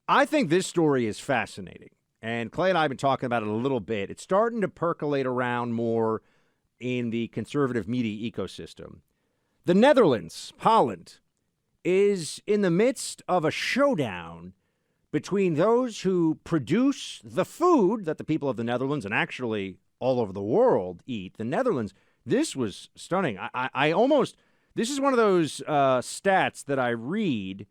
I think this story is fascinating. And Clay and I have been talking about it a little bit. It's starting to percolate around more in the conservative media ecosystem. The Netherlands, Holland, is in the midst of a showdown between those who produce the food that the people of the Netherlands and actually all over the world eat. The Netherlands, this was stunning. This is one of those stats that I read,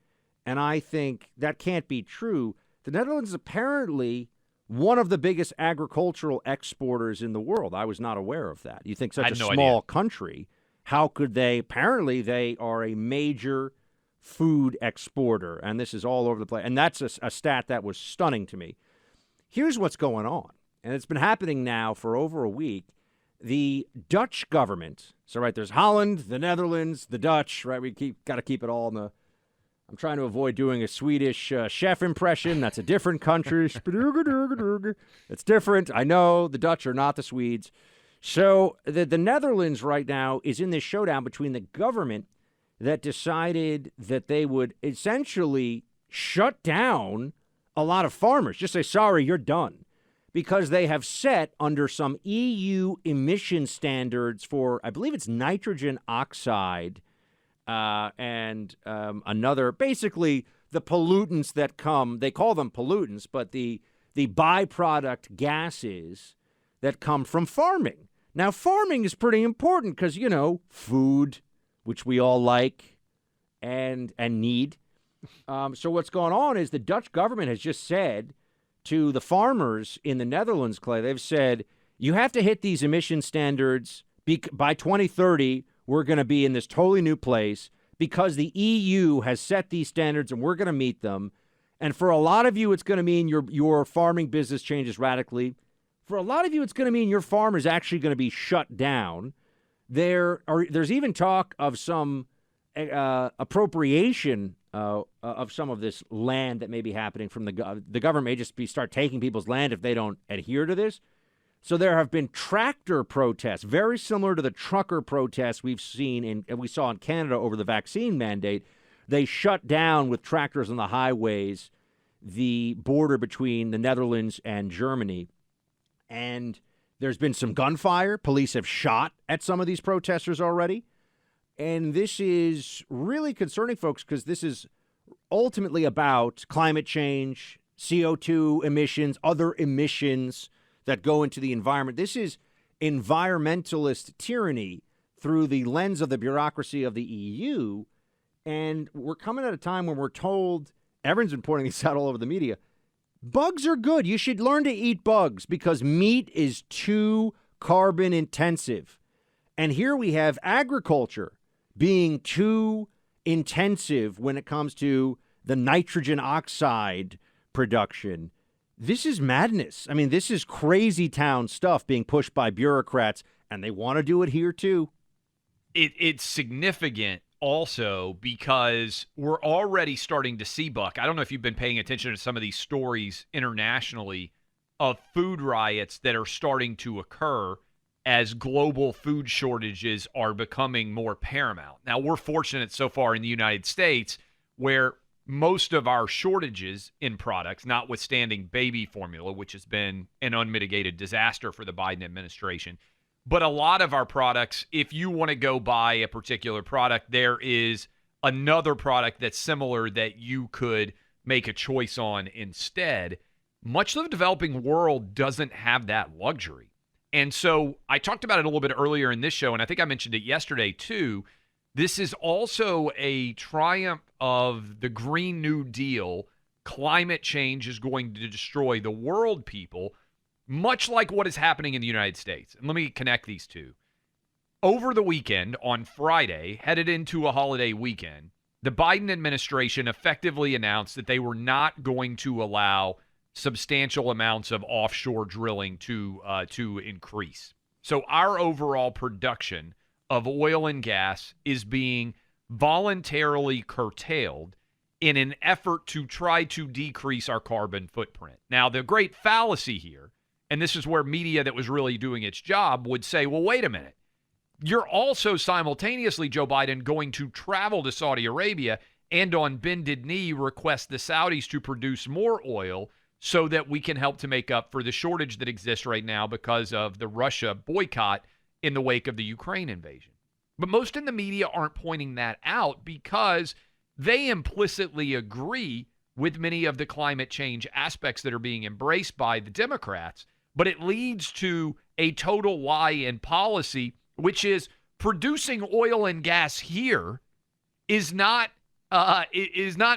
and I think that can't be true. The Netherlands is apparently one of the biggest agricultural exporters in the world. I was not aware of that. You think such a small country, how could they? Apparently, they are a major food exporter, and this is all over the place. And that's a stat that was stunning to me. Here's what's going on, and it's been happening now for over a week. The Dutch government, so right, there's Holland, the Netherlands, the Dutch, right? We got to keep it all in the. I'm trying to avoid doing a Swedish chef impression. That's a different country. It's different. I know the Dutch are not the Swedes. So the Netherlands right now is in this showdown between the government that decided that they would essentially shut down a lot of farmers. Just say, sorry, you're done. Because they have set under some EU emission standards for, I believe it's nitrogen oxide, and another, basically the pollutants that come, they call them pollutants, but the byproduct gases that come from farming. Now, farming is pretty important because, food, which we all like and need. So what's going on is the Dutch government has just said to the farmers in the Netherlands, Clay, they've said, you have to hit these emission standards by 2030. We're going to be in this totally new place because the EU has set these standards and we're going to meet them. And for a lot of you, it's going to mean your farming business changes radically. For a lot of you, it's going to mean your farm is actually going to be shut down. There's even talk of some appropriation of some of this land that may be happening from the government may just start taking people's land if they don't adhere to this. So there have been tractor protests, very similar to the trucker protests we've seen and we saw in Canada over the vaccine mandate. They shut down with tractors on the highways the border between the Netherlands and Germany. And there's been some gunfire. Police have shot at some of these protesters already. And this is really concerning, folks, because this is ultimately about climate change, CO2 emissions, other emissions that go into the environment. This is environmentalist tyranny through the lens of the bureaucracy of the EU. And we're coming at a time when we're told, everyone's been pointing this out all over the media, bugs are good. You should learn to eat bugs because meat is too carbon intensive. And here we have agriculture being too intensive when it comes to the nitrogen oxide production. This is madness. I mean, this is crazy town stuff being pushed by bureaucrats, and they want to do it here too. It's significant also because we're already starting to see, Buck, I don't know if you've been paying attention to some of these stories internationally of food riots that are starting to occur as global food shortages are becoming more paramount. Now, we're fortunate so far in the United States where most of our shortages in products, notwithstanding baby formula, which has been an unmitigated disaster for the Biden administration, but a lot of our products, if you want to go buy a particular product, there is another product that's similar that you could make a choice on instead. Much of the developing world doesn't have that luxury. And so I talked about it a little bit earlier in this show, and I think I mentioned it yesterday too. This is also a triumph of the Green New Deal. Climate change is going to destroy the world, people, much like what is happening in the United States. And let me connect these two. Over the weekend, on Friday, headed into a holiday weekend, the Biden administration effectively announced that they were not going to allow substantial amounts of offshore drilling to increase. So our overall production of oil and gas is being voluntarily curtailed in an effort to try to decrease our carbon footprint. Now, the great fallacy here, and this is where media that was really doing its job would say, well, wait a minute. You're also simultaneously, Joe Biden, going to travel to Saudi Arabia and on bended knee request the Saudis to produce more oil so that we can help to make up for the shortage that exists right now because of the Russia boycott in the wake of the Ukraine invasion. But most in the media aren't pointing that out because they implicitly agree with many of the climate change aspects that are being embraced by the Democrats, but it leads to a total lie in policy, which is producing oil and gas here is not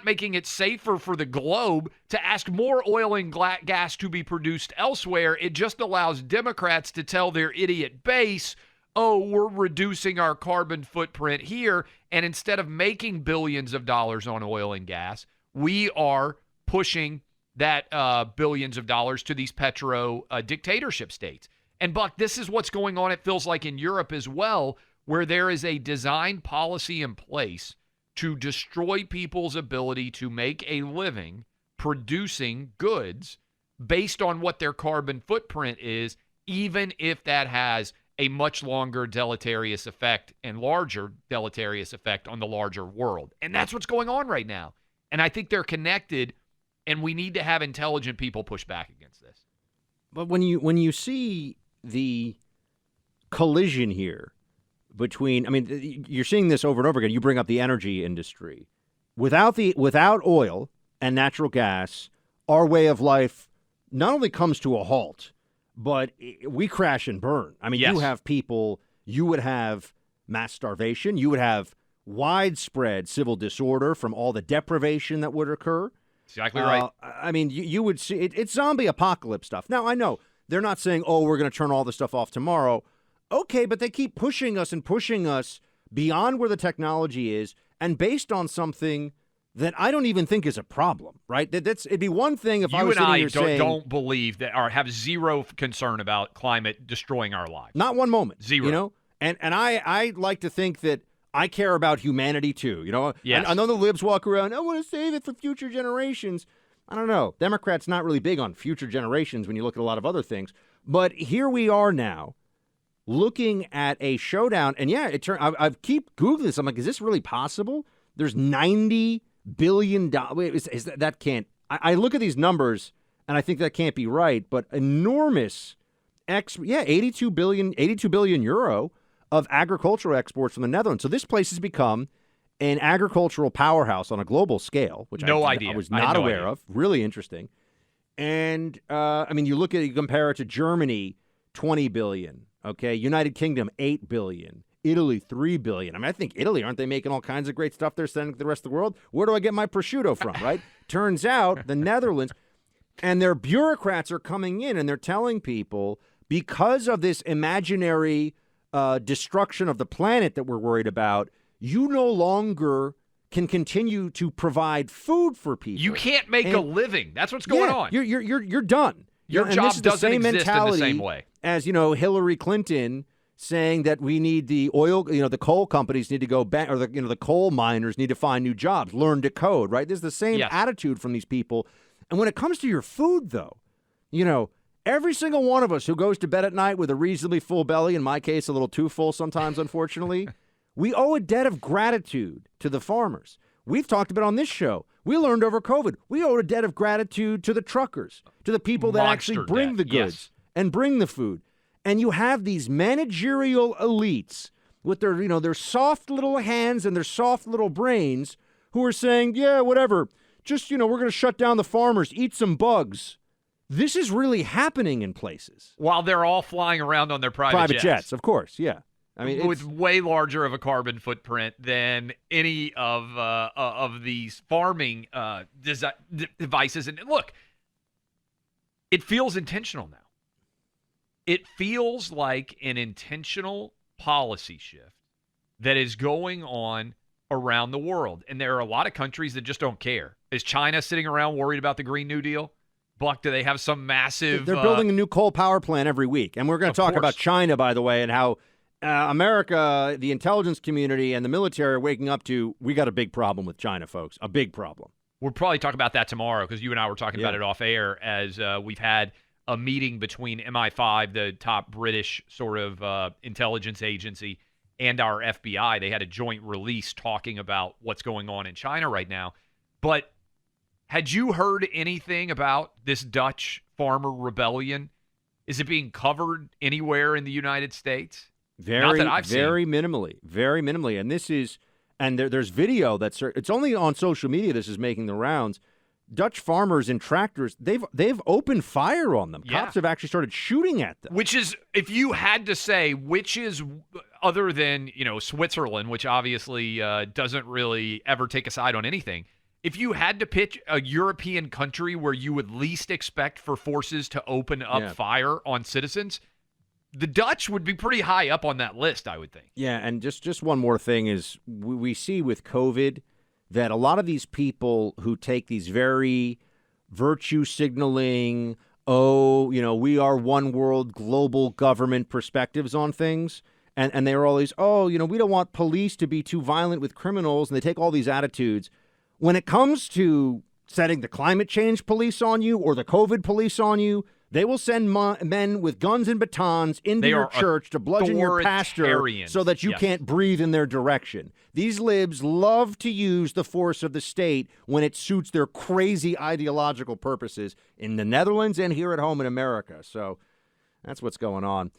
making it safer for the globe to ask more oil and gas to be produced elsewhere. It just allows Democrats to tell their idiot base, oh, we're reducing our carbon footprint here, and instead of making billions of dollars on oil and gas, we are pushing that billions of dollars to these petro dictatorship states. And, Buck, this is what's going on, it feels like, in Europe as well, where there is a design policy in place to destroy people's ability to make a living producing goods based on what their carbon footprint is, even if that has a much longer deleterious effect and larger deleterious effect on the larger world. And that's what's going on right now. And I think they're connected, and we need to have intelligent people push back against this. But when you see the collision here between, I mean, you're seeing this over and over again. You bring up the energy industry. Without oil and natural gas, our way of life not only comes to a halt, but we crash and burn. I mean, yes. You would have mass starvation. You would have widespread civil disorder from all the deprivation that would occur. Exactly right. I mean, you would see it's zombie apocalypse stuff. Now, I know they're not saying, oh, we're going to turn all this stuff off tomorrow. Okay, but they keep pushing us beyond where the technology is and based on something that I don't even think is a problem, right? It'd be one thing if I was sitting here saying... don't believe that or have zero concern about climate destroying our lives. Not one moment. Zero. You know? And I like to think that I care about humanity too, you know? Yes. I know the libs walk around, I want to save it for future generations. I don't know. Democrats not really big on future generations when you look at a lot of other things. But here we are now, looking at a showdown, and yeah, I keep Googling this. I'm like, is this really possible? There's $90 billion. Wait, that can't. I look at these numbers, and I think that can't be right, but enormous, 82 billion euro of agricultural exports from the Netherlands. So this place has become an agricultural powerhouse on a global scale, which I was not aware of. Really interesting. And, I mean, you compare it to Germany, 20 billion. Okay, United Kingdom, 8 billion. Italy, 3 billion. I mean, I think Italy, aren't they making all kinds of great stuff they're sending to the rest of the world? Where do I get my prosciutto from, right? Turns out the Netherlands and their bureaucrats are coming in and they're telling people because of this imaginary destruction of the planet that we're worried about, you no longer can continue to provide food for people. You can't make a living. That's what's going on. You're done. Your job doesn't exist in the same way. As, Hillary Clinton saying that we need the oil, the coal companies need to go back, or the coal miners need to find new jobs, learn to code, right? There's the same attitude from these people. And when it comes to your food, though, every single one of us who goes to bed at night with a reasonably full belly, in my case, a little too full sometimes, unfortunately, we owe a debt of gratitude to the farmers. We've talked about on this show. We learned over COVID. We owe a debt of gratitude to the truckers, to the people that actually bring the goods and bring the food. And you have these managerial elites with their soft little hands and their soft little brains who are saying, yeah, whatever, just, we're going to shut down the farmers, eat some bugs. This is really happening in places. While they're all flying around on their private jets. Of course, yeah. I mean, with way larger of a carbon footprint than any of these farming devices. And look, it feels intentional now. It feels like an intentional policy shift that is going on around the world. And there are a lot of countries that just don't care. Is China sitting around worried about the Green New Deal? Buck, do they have some massive... They're building a new coal power plant every week. And we're going to talk about China, by the way, and how America, the intelligence community, and the military are waking up to, we got a big problem with China, folks. A big problem. We'll probably talk about that tomorrow because you and I were talking about it off air as we've had a meeting between MI5, the top British sort of intelligence agency, and our FBI. They had a joint release talking about what's going on in China right now. But had you heard anything about this Dutch farmer rebellion? Is it being covered anywhere in the United States? Not that I've very seen. minimally. And there's video it's only on social media. This is making the rounds. Dutch farmers and tractors, they've opened fire on them. Yeah. Cops have actually started shooting at them. Which is, if you had to say, which is other than, Switzerland, which obviously doesn't really ever take a side on anything. If you had to pitch a European country where you would least expect for forces to open up fire on citizens, the Dutch would be pretty high up on that list, I would think. Yeah, and just one more thing is we see with COVID that a lot of these people who take these very virtue signaling, we are one world global government perspectives on things, and they're always, we don't want police to be too violent with criminals, and they take all these attitudes. When it comes to setting the climate change police on you or the COVID police on you, they will send men with guns and batons into your church to bludgeon your pastor so that you can't breathe in their direction. These libs love to use the force of the state when it suits their crazy ideological purposes in the Netherlands and here at home in America. So that's what's going on.